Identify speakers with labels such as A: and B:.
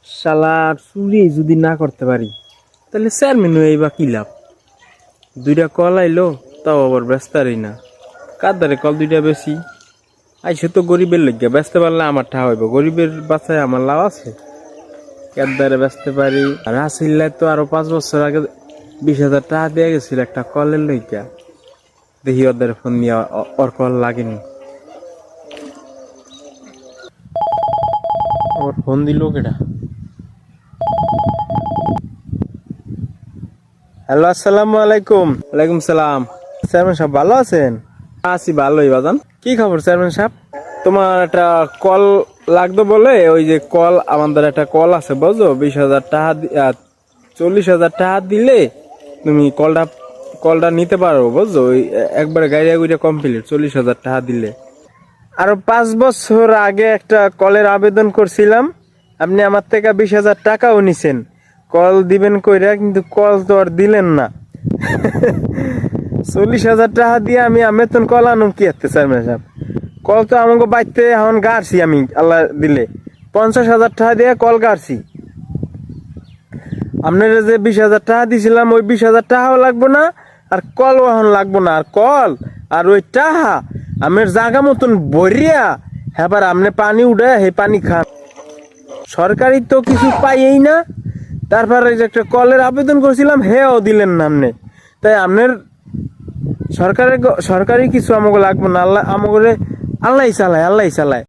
A: শালার চুরি যদি না করতে পারি তাহলে চেয়ারম্যান হয়ে বা কি লাভ। দুইটা কল আইলো, তাও আবার ব্যস্তারই না। কার দ্বারে কল দুইটা বেশি আইসে তো গরিবের লইগা, বেচতে পারলে আমার ঠা হইব, গরিবের বাসায় আমার লাভ আছে। কার দ্বারে বেচতে পারি। আর আসিল্লায় তো আরো 5 বছর আগে 20,000 টাকা দিয়ে গেছিল একটা কলের লইগা। দেখি ওদের ফোন নিয়ে ওর কল লাগেনি। ওর ফোন দিল কেটা? হ্যালো, আসসালামু আলাইকুম। ওয়ালাইকুম সালাম। চেয়ারম্যান সাহেব ভালো আছেন? আছি ভালোই বাজান। কি খবর চেয়ারম্যান সাহেব? তোমার একটা কল লাগতো বলে, ওই যে কল, আমাদের একটা কল আছে বুঝো, 20,000 টাকা 40,000 টাকা দিলে তুমি কলটা নিতে পারো বুঝছো। ওই একবারে গাড়ি গুড়িয়া কমপ্লিট, 40,000 টাকা দিলে। আরো 5 বছর আগে একটা কলের আবেদন করছিলাম, আপনি আমার থেকে 20,000 টাকাও নিছেন কল দিবেন কইরা, কিন্তু কল তো আর দিলেন না। 40,000 টাকা দিয়ে আমি আমেতন কল আনুম কি হাতে চেয়ারম্যান সাহেব? কল তো আমাকে বাইতে এখন গাড়ছি আমি, আল্লাহ দিলে 50,000 টাকা দিয়ে কল গাড়ছি। আপনারা যে 20,000 টাকা দিছিলাম, ওই 20,000 টাকাও লাগবো না, আর কলও এখন লাগবো না। আর কল আর ওই টাকা আমের জায়গা মতন ভরিয়া, এবার আপনি পানি উঠে হে পানি খান। সরকারি তো কিছু পাইই না। তারপরে একটা কলের আবেদন করছিলাম, হেও দিলেন না আপনি। তাই আপনার সরকারি কিছু আমাকে লাগবো না। আল্লাহ আমাকে, আল্লাহ চালায়।